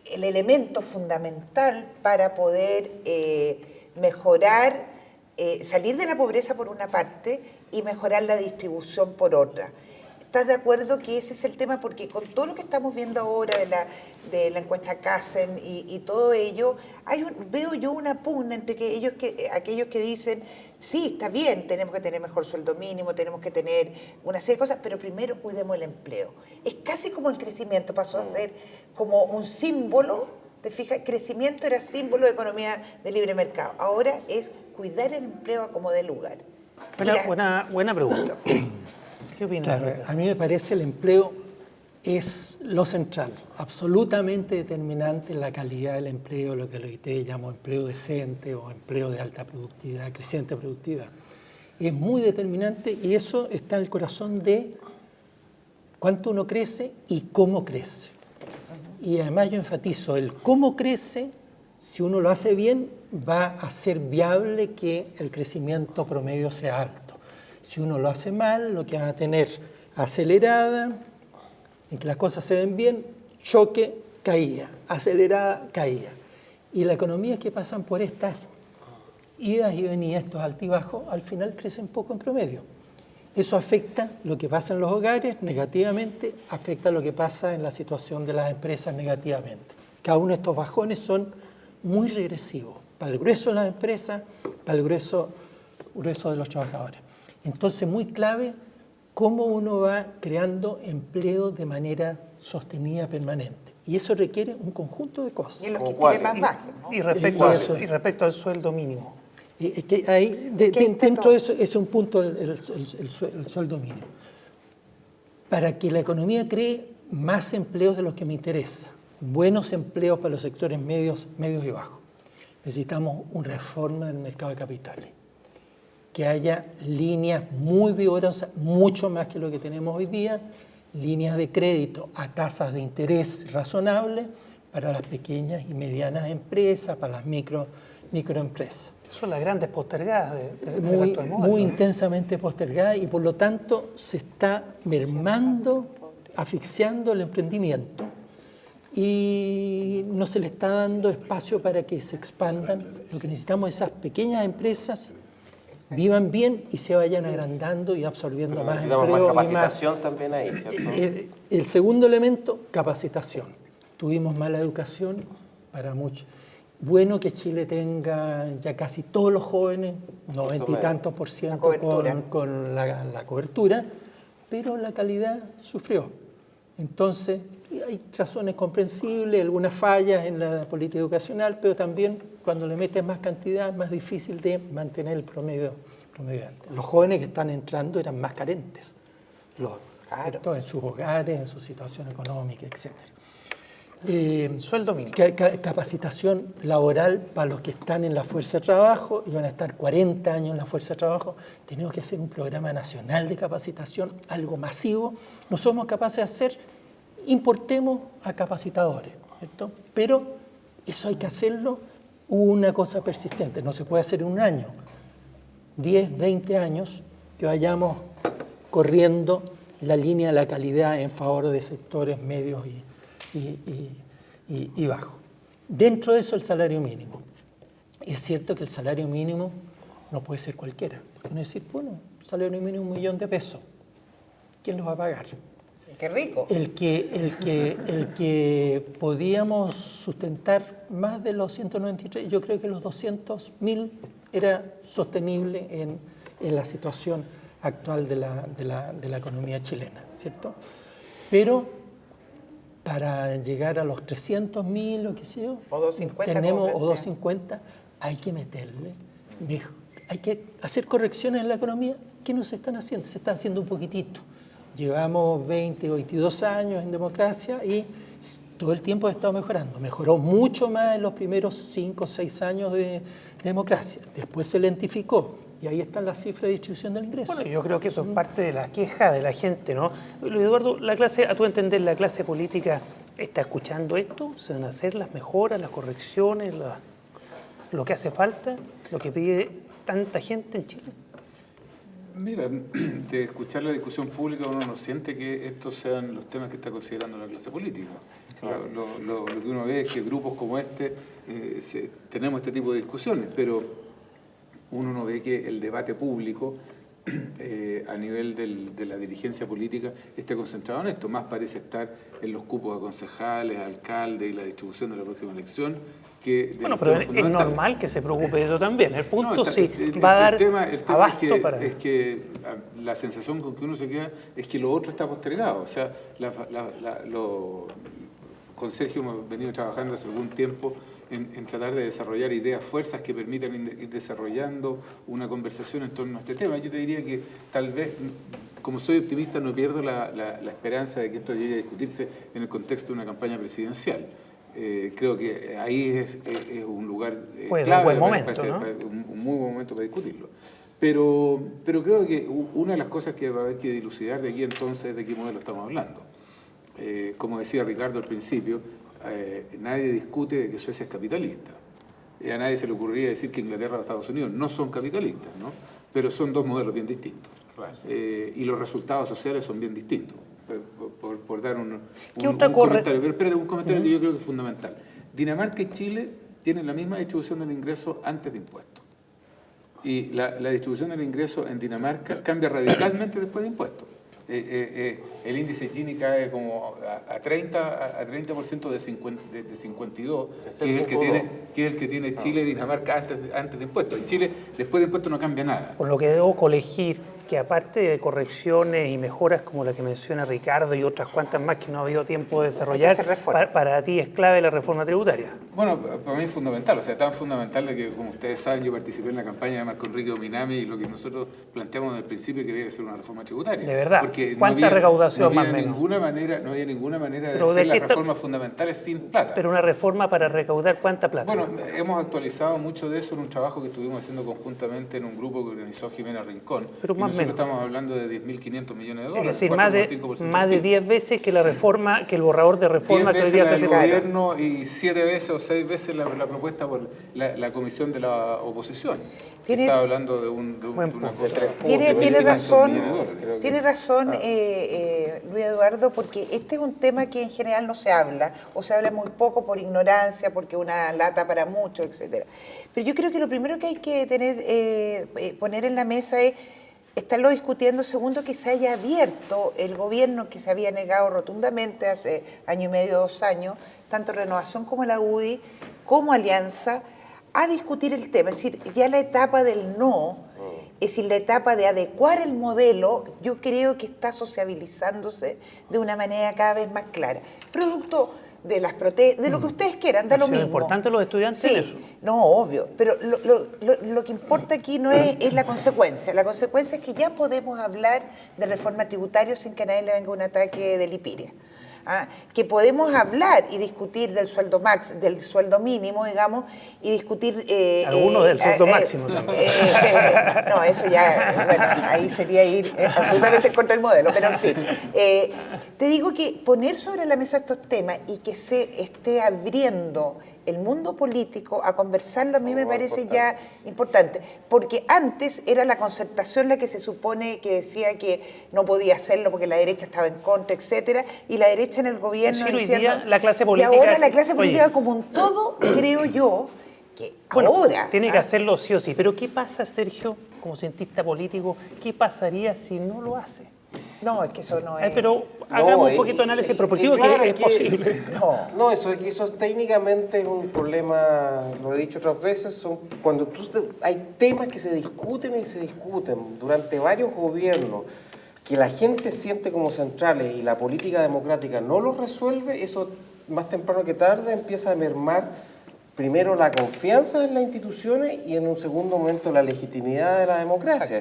elemento fundamental para poder mejorar, salir de la pobreza por una parte y mejorar la distribución por otra? ¿Estás de acuerdo que ese es el tema? Porque con todo lo que estamos viendo ahora de la encuesta Casen y todo ello, veo yo una pugna entre aquellos que dicen, sí, está bien, tenemos que tener mejor sueldo mínimo, tenemos que tener una serie de cosas, pero primero cuidemos el empleo. Es casi como el crecimiento pasó a ser como un símbolo, ¿te fijas? Crecimiento era símbolo de economía de libre mercado. Ahora es cuidar el empleo a como dé lugar. Buena pregunta. ¿Qué opinas? Claro, a mí me parece el empleo es lo central, absolutamente determinante en la calidad del empleo, lo que la OIT llama empleo decente o empleo de alta productividad, creciente productividad. Es muy determinante y eso está en el corazón de cuánto uno crece y cómo crece. Y además yo enfatizo, el cómo crece, si uno lo hace bien, va a ser viable que el crecimiento promedio sea alto. Si uno lo hace mal, lo que van a tener acelerada, en que las cosas se ven bien, choque, caída, acelerada, caída. Y la economía que pasan por estas idas y venidas, estos altibajos, al final crecen poco en promedio. Eso afecta lo que pasa en los hogares negativamente, afecta lo que pasa en la situación de las empresas negativamente. Cada uno de estos bajones son muy regresivos para el grueso de las empresas, para el grueso de los trabajadores. Entonces, muy clave cómo uno va creando empleo de manera sostenida, permanente. Y eso requiere un conjunto de cosas. Y los que tienen más bajen, ¿no? Y respecto al sueldo mínimo. Dentro de eso es un punto el sueldo mínimo. Para que la economía cree más empleos de los que me interesa, buenos empleos para los sectores medios y bajos, necesitamos una reforma del mercado de capitales. Que haya líneas muy vigorosas, mucho más que lo que tenemos hoy día, líneas de crédito a tasas de interés razonables para las pequeñas y medianas empresas, para las microempresas. Son las grandes postergadas del actual modelo. Muy intensamente postergadas y por lo tanto se está mermando, asfixiando el emprendimiento y no se le está dando espacio para que se expandan. Lo que necesitamos es esas pequeñas empresas vivan bien y se vayan agrandando y absorbiendo más empleo. Necesitamos más capacitación también ahí, ¿cierto? El segundo elemento, capacitación. Tuvimos mala educación para muchos. Bueno que Chile tenga ya casi todos los jóvenes, 90 y tantos % con la cobertura, pero la calidad sufrió. Entonces, hay razones comprensibles, algunas fallas en la política educacional, pero también cuando le metes más cantidad es más difícil de mantener el promedio alto. Los jóvenes que están entrando eran más carentes, en sus hogares, en su situación económica, etc. Sueldo mínimo. Capacitación laboral para los que están en la fuerza de trabajo y van a estar 40 años en la fuerza de trabajo. Tenemos que hacer un programa nacional de capacitación, algo masivo. No somos capaces de hacer, importemos a capacitadores, ¿cierto? Pero eso hay que hacerlo una cosa persistente, no se puede hacer en un año. 10, 20 años que vayamos corriendo la línea de la calidad en favor de sectores medios y bajos. Dentro de eso el salario mínimo. Es cierto que el salario mínimo no puede ser cualquiera. Porque uno decir, bueno, salario mínimo $1.000.000 pesos. ¿quién los va a pagar? Qué rico. El que podíamos sustentar más de los 193, yo creo que los 200.000 era sostenible en la situación actual de la economía chilena, ¿cierto? Pero para llegar a los 300.000 o qué sé yo, O 250, tenemos, como o 250, hay que meterle, hay que hacer correcciones en la economía que no se están haciendo, se están haciendo un poquitito. Llevamos 20 o 22 años en democracia y todo el tiempo ha estado mejorando. Mejoró mucho más en los primeros 5 o 6 años de democracia. Después se lentificó y ahí están las cifras de distribución del ingreso. Bueno, yo creo que eso es parte de la queja de la gente, ¿no? Luis Eduardo, a tu entender, ¿la clase política está escuchando esto? ¿Se van a hacer las mejoras, las correcciones, lo que hace falta, lo que pide tanta gente en Chile? Mira, de escuchar la discusión pública uno no siente que estos sean los temas que está considerando la clase política. Claro. Lo que uno ve es que grupos como este tenemos este tipo de discusiones, pero uno no ve que el debate público a nivel de la dirigencia política esté concentrado en esto. Más parece estar en los cupos a concejales, alcaldes y la distribución de la próxima elección. Bueno, pero es normal que se preocupe de eso también. El punto va a dar abasto para... Es que la sensación con que uno se queda es que lo otro está postergado. O sea, con Sergio hemos venido trabajando hace algún tiempo en tratar de desarrollar ideas, fuerzas que permitan ir desarrollando una conversación en torno a este tema. Yo te diría que tal vez, como soy optimista, no pierdo la esperanza de que esto llegue a discutirse en el contexto de una campaña presidencial. Creo que ahí es un lugar clave, un buen momento, ¿no? Un muy buen momento para discutirlo. Pero creo que una de las cosas que va a haber que dilucidar de aquí entonces es de qué modelo estamos hablando. Como decía Ricardo al principio, nadie discute de que Suecia es capitalista. A nadie se le ocurriría decir que Inglaterra o Estados Unidos no son capitalistas, ¿no? Pero son dos modelos bien distintos. Claro. Y los resultados sociales son bien distintos. Por dar un comentario, pero espérate, un comentario que yo creo que es fundamental. Dinamarca y Chile tienen la misma distribución del ingreso antes de impuestos. Y la distribución del ingreso en Dinamarca cambia radicalmente después de impuestos. El índice Gini cae como a 30% de 52, que es el que tiene Chile y Dinamarca antes de impuestos. En Chile, después de impuestos no cambia nada. Por lo que debo colegir que aparte de correcciones y mejoras como la que menciona Ricardo y otras cuantas más que no ha habido tiempo de desarrollar, para ti es clave la reforma tributaria. Bueno, para mí es fundamental, o sea, tan fundamental de que, como ustedes saben, yo participé en la campaña de Marco Enrique Ominami y lo que nosotros planteamos desde el principio que había que ser una reforma tributaria. De verdad, porque ¿cuánta recaudación más o menos? No había ninguna manera de hacer las reformas fundamentales sin plata. Pero una reforma para recaudar ¿cuánta plata? Bueno, hemos actualizado mucho de eso en un trabajo que estuvimos haciendo conjuntamente en un grupo que organizó Jimena Rincón. Pero más nosotros estamos hablando de 10.500 millones de dólares. Es decir, más de 10 veces que la reforma, que el borrador de reforma que hoy día está haciendo el gobierno y 7 veces o 6 veces la propuesta por la comisión de la oposición. Está hablando de una cosa. Tiene razón, Luis Eduardo, porque este es un tema que en general no se habla, o se habla muy poco por ignorancia, porque es una lata para muchos, etcétera. Pero yo creo que lo primero que hay que poner en la mesa es estarlo discutiendo. Segundo, que se haya abierto el gobierno, que se había negado rotundamente hace año y medio, 2 años, tanto Renovación como la UDI, como Alianza, a discutir el tema. Es decir, ya la etapa del no, es decir, la etapa de adecuar el modelo, yo creo que está sociabilizándose de una manera cada vez más clara. Producto de las protestas, de lo que ustedes quieran, da lo mismo. ¿Es importante los estudiantes en eso? No, obvio, pero lo que importa aquí no es la consecuencia. La consecuencia es que ya podemos hablar de reforma tributaria sin que a nadie le venga un ataque de lipiria. Que podemos hablar y discutir del sueldo del sueldo mínimo, digamos, y discutir... Algunos del sueldo máximo también. No, eso ya, bueno, ahí sería ir absolutamente contra el modelo, pero en fin. Te digo que poner sobre la mesa estos temas y que se esté abriendo el mundo político a conversarlo a mí me parece ya importante, porque antes era la concertación la que se supone que decía que no podía hacerlo porque la derecha estaba en contra, etcétera, y la derecha en el gobierno diciendo, la clase política, y ahora la clase política como un todo, creo yo, que ahora... Tiene que hacerlo sí o sí, pero ¿qué pasa, Sergio, como cientista político, qué pasaría si no lo hace? No, es que eso no es... Pero hagamos un poquito de análisis prospectivo, claro, que es posible. No, eso técnicamente es un problema, lo he dicho otras veces, cuando hay temas que se discuten y se discuten durante varios gobiernos, que la gente siente como centrales y la política democrática no los resuelve, eso más temprano que tarde empieza a mermar primero la confianza en las instituciones y en un segundo momento la legitimidad de la democracia.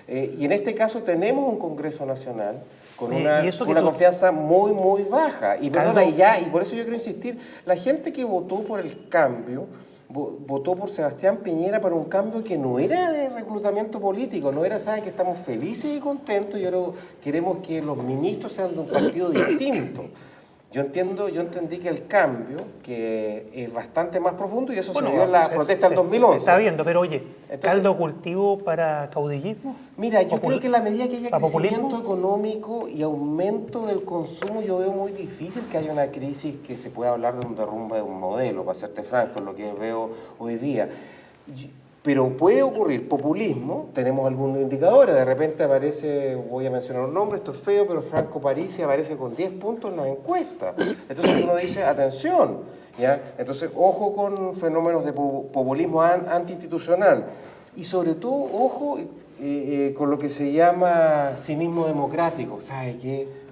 Y en este caso tenemos un Congreso Nacional con una confianza muy, muy baja. Y perdona, y por eso yo quiero insistir, la gente que votó por el cambio, votó por Sebastián Piñera para un cambio que no era de reclutamiento político, no era, ¿sabe? Que estamos felices y contentos y ahora queremos que los ministros sean de un partido distinto. Yo entendí que el cambio, que es bastante más profundo, y eso se vio en la protesta del 2011. Se está viendo, pero oye, ¿caldo cultivo para caudillismo? Mira, yo creo que en la medida que haya crecimiento ¿populismo? económico y aumento del consumo, yo veo muy difícil que haya una crisis que se pueda hablar de un derrumbe de un modelo, para serte franco, es lo que veo hoy día. Pero puede ocurrir populismo, tenemos algunos indicadores, de repente aparece, voy a mencionar un nombre, esto es feo, pero Franco Parisi aparece con 10 puntos en las encuestas. Entonces uno dice, atención, ¿ya? Entonces ojo con fenómenos de populismo antiinstitucional y sobre todo ojo con lo que se llama cinismo democrático. ¿Sabe qué?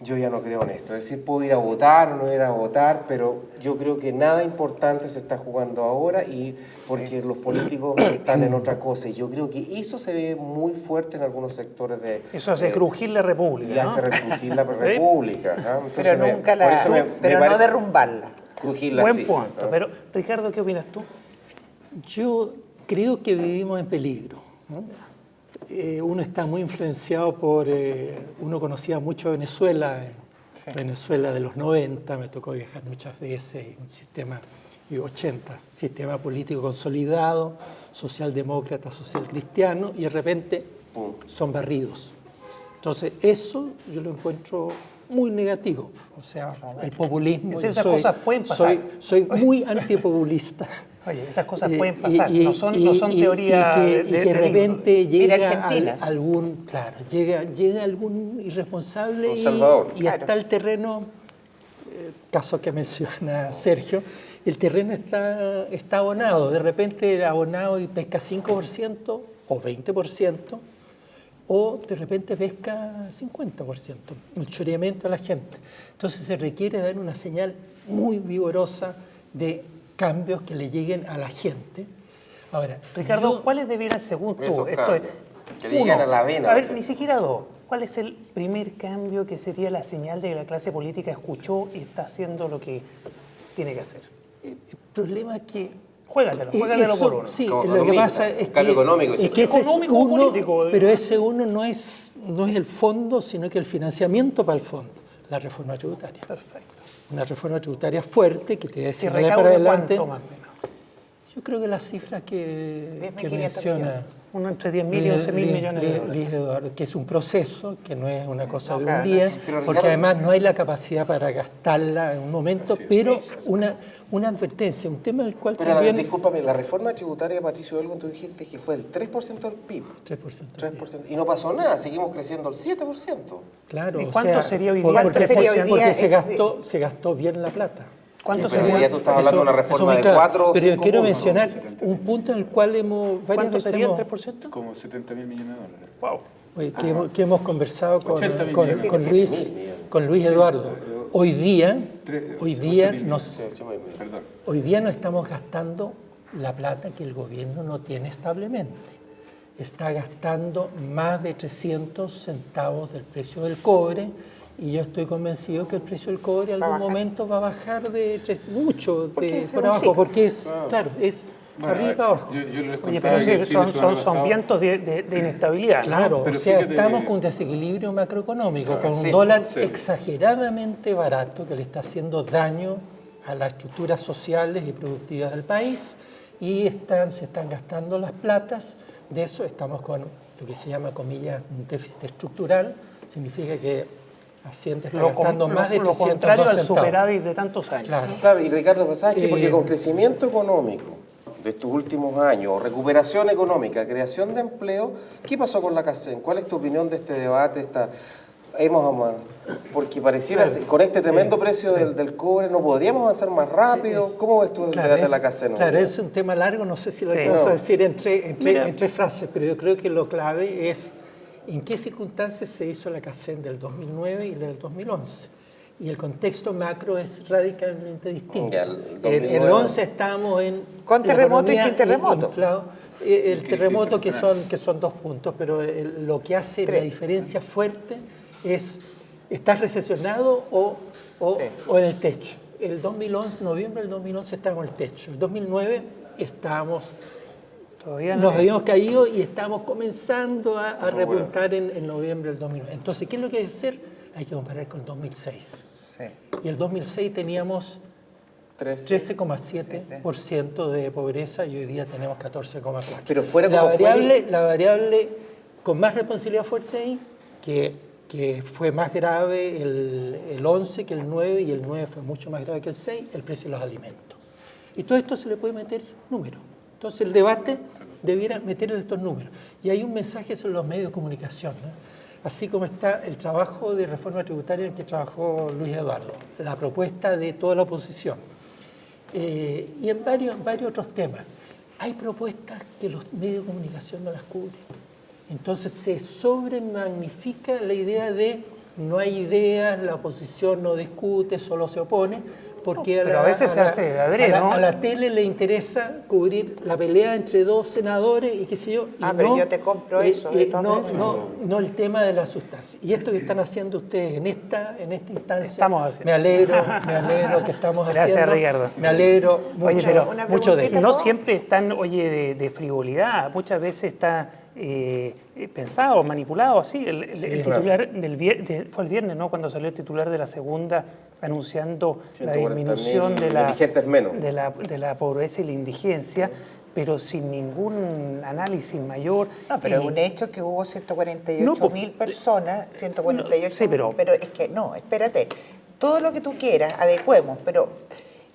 Yo ya no creo en esto, es decir, puedo ir a votar o no ir a votar, pero yo creo que nada importante se está jugando ahora y porque los políticos están en otra cosa. Y yo creo que eso se ve muy fuerte en algunos sectores de... Eso hace crujir la República, y hace crujir la República. ¿No? pero nunca no derrumbarla. Crujirla Buen sí, punto. ¿no? Pero, Ricardo, ¿qué opinas tú? Yo creo que vivimos en peligro, ¿no? Uno está muy influenciado por... uno conocía mucho Venezuela, Venezuela de los 90, me tocó viajar muchas veces, un sistema, 80, sistema político consolidado, socialdemócrata, social cristiano, y de repente son barridos. Entonces, eso yo lo encuentro muy negativo. O sea, el populismo... Esas cosas pueden pasar. Soy muy antipopulista. Oye, esas cosas pueden pasar, no son teorías y que de repente llega Argentina. llega algún irresponsable y está el terreno, caso que menciona Sergio, el terreno está abonado, de repente el abonado y pesca 5% o 20%, o de repente pesca 50%, el choreamiento a la gente. Entonces se requiere dar una señal muy vigorosa de cambios que le lleguen a la gente. Ahora, Ricardo, ¿cuáles debieran, según tú? Esos Esto cambios, que le llegan a la vena. A ver, ni siquiera dos. ¿Cuál es el primer cambio que sería la señal de que la clase política escuchó y está haciendo lo que tiene que hacer? el problema es que... Juégatelo por uno. Sí, Como lo que pasa es cambio económico, es que ese es económico, uno, político, pero ese uno no es el fondo, sino que el financiamiento para el fondo, la reforma tributaria. Perfecto. Una reforma tributaria fuerte que te dé ¿Y señales para recaude adelante. cuánto más o menos? Yo creo que las cifras que 10.500 menciona millones. Uno entre 10.000 y 11.000 millones de dólares. Luis Eduardo, que es un proceso, que no es una cosa de un cada día, Pero, porque Ricardo, además no hay la capacidad para gastarla en un momento, pero una advertencia, un tema del cual Pero a ver, también... discúlpame, la reforma tributaria, Patricio Elgon, tú dijiste que fue el 3% del PIB. 3%. 3%. Y no pasó nada, seguimos creciendo al 7%. Claro, ¿Y o cuánto sea, sería hoy día? porque ¿Cuánto sería hoy porque día? se gastó bien la plata. ¿Cuánto Pero sería? ya tú estás hablando de una reforma muy de claro. 4 o Pero yo 5 quiero puntos. mencionar 70. un punto en el cual varias ¿Cuánto veces sería el hemos, 3%? Como 70.000 millones de dólares. Wow. que hemos conversado 80.000 con millones. Luis Eduardo. Hoy día Perdón. Hoy día no estamos gastando la plata que el gobierno no tiene establemente. Está gastando más de 300 centavos del precio del cobre y yo estoy convencido que el precio del cobre en algún momento va a bajar mucho Porque es por un abajo, ciclo. porque es Bueno, arriba y para abajo. Yo les Oye, contaba pero que el fin de semana son pasado- vientos de inestabilidad, ¿no? Claro, Pero o sea, fíjate- estamos con un desequilibrio macroeconómico, con un sí, dólar sí. exageradamente barato que le está haciendo daño a las estructuras sociales y productivas del país y se están gastando las platas. De eso estamos con lo que se llama, comillas, un déficit estructural. Significa que Hacienda está gastando más de lo 302 contrario al centavos. superávit de tantos años. Claro. Claro, y Ricardo, ¿sabes qué? Porque con crecimiento económico de estos últimos años, recuperación económica, creación de empleo, ¿qué pasó con la CACEN? ¿Cuál es tu opinión de este debate? Porque pareciera, con este tremendo precio del cobre, ¿no podríamos avanzar más rápido? ¿Cómo ves tú el debate de la CACEN? Claro, es un tema largo, no sé si lo alcanzo a decir en tres frases, pero yo creo que lo clave es en qué circunstancias se hizo la CACEN del 2009 y del 2011. Y el contexto macro es radicalmente distinto. En el 11 estábamos con terremoto y sin terremoto. El terremoto que son 2 puntos, pero lo que hace la diferencia fuerte es, ¿estás recesionado o en el techo? El 2011, noviembre del 2011 estábamos en el techo. El 2009 nos habíamos caído y estamos comenzando a repuntar en noviembre del 2009. Entonces, ¿qué es lo que hay que hacer? Hay que comparar con el 2006. Y el 2006 teníamos 13,7% de pobreza y hoy día tenemos 14,4%. Pero fuera la variable con más responsabilidad fuerte ahí, que fue más grave el 11 que el 9 y el 9 fue mucho más grave que el 6, el precio de los alimentos. Y todo esto se le puede meter números. Entonces el debate debiera meterle estos números. Y hay un mensaje sobre los medios de comunicación, ¿no? Así como está el trabajo de reforma tributaria en el que trabajó Luis Eduardo, la propuesta de toda la oposición, y en varios otros temas. Hay propuestas que los medios de comunicación no las cubren. Entonces se sobremagnifica la idea de no hay ideas, la oposición no discute, solo se opone, porque a veces se hace de adrede, ¿no? A la tele le interesa cubrir la pelea entre 2 senadores y qué sé yo. Pero yo te compro eso. No el tema de la sustancia. Y esto que están haciendo ustedes en esta instancia, estamos haciendo. Me alegro que estamos haciendo. Gracias, Ricardo. Me alegro mucho de ello. No siempre están, de frivolidad, muchas veces está pensado, manipulado así. El titular fue el viernes, ¿no? Cuando salió el titular de la segunda anunciando la disminución de la pobreza y la indigencia, pero sin ningún análisis mayor. No, pero es un hecho que hubo 148.000 personas, 148, sí, pero es que no, espérate, todo lo que tú quieras, adecuemos, pero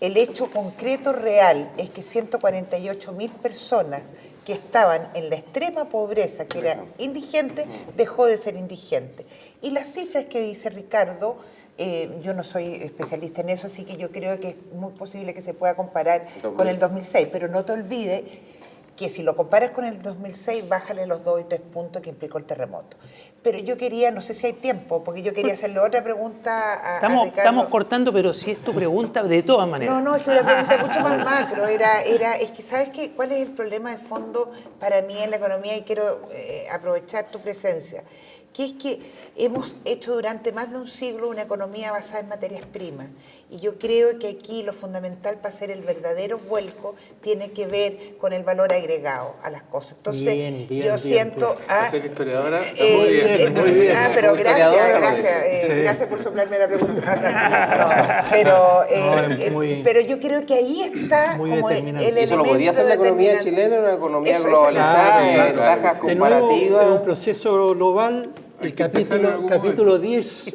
el hecho concreto real es que 148.000 personas que estaban en la extrema pobreza, que era indigente, dejó de ser indigente. Y las cifras que dice Ricardo, yo no soy especialista en eso, así que yo creo que es muy posible que se pueda comparar con el 2006, pero no te olvides que si lo comparas con el 2006, bájale los 2 y 3 puntos que implicó el terremoto. Pero yo quería, no sé si hay tiempo, porque yo quería hacerle otra pregunta a Ricardo. Estamos cortando, pero si es tu pregunta, de todas maneras. No, es que una pregunta mucho más macro. Es que, ¿sabes qué? ¿Cuál es el problema de fondo para mí en la economía? Y quiero aprovechar tu presencia. Que es que hemos hecho durante más de un siglo una economía basada en materias primas. Y yo creo que aquí lo fundamental para hacer el verdadero vuelco tiene que ver con el valor agregado a las cosas. Entonces, yo siento... Ser historiadora, muy bien. Pero gracias por soplarme la pregunta. Pero yo creo que ahí está como el elemento. ¿Eso lo podría hacer la economía chilena, una economía globalizada, ventajas comparativas? Es un proceso global. El capítulo 10... Y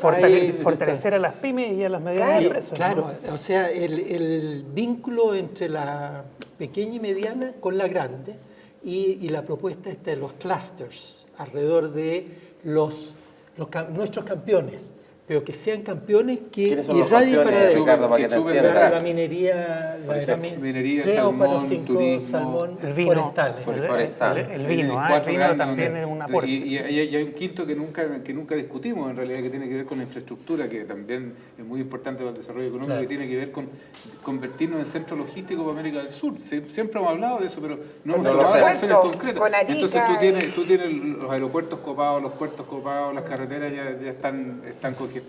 fortalecer a las pymes y a las medianas empresas. Claro, ¿no? O sea, el vínculo entre la pequeña y mediana con la grande y la propuesta de los clusters alrededor de nuestros campeones, pero que sean campeones que irradien para la minería, salmón, el vino, forestales. El vino también es un aporte. Y hay un quinto que nunca discutimos, en realidad, que tiene que ver con la infraestructura, que también es muy importante para el desarrollo económico, que tiene que ver con convertirnos en centro logístico para América del Sur. Siempre hemos hablado de eso, pero no hemos tomado acciones concretas. Entonces tú tienes los aeropuertos copados, los puertos copados, las carreteras ya están congestionadas, etc.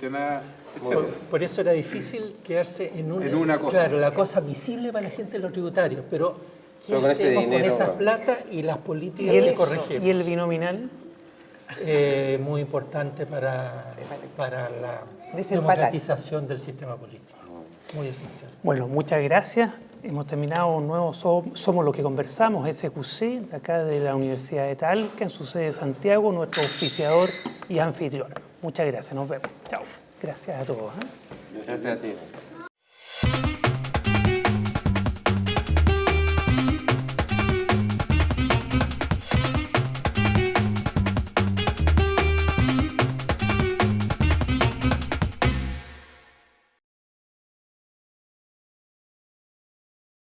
Por eso era difícil quedarse en una cosa. Claro, la cosa visible para la gente de los tributarios, pero ¿qué hacemos con esas plata y las políticas que corregimos? ¿Y el binominal? Muy importante para la democratización del sistema político. Muy esencial. Bueno, muchas gracias. Hemos terminado un nuevo Somos lo que conversamos, SQC, de acá de la Universidad de Talca, en su sede de Santiago, nuestro auspiciador y anfitrión. Muchas gracias, nos vemos. Chao. Gracias a todos. Gracias a ti.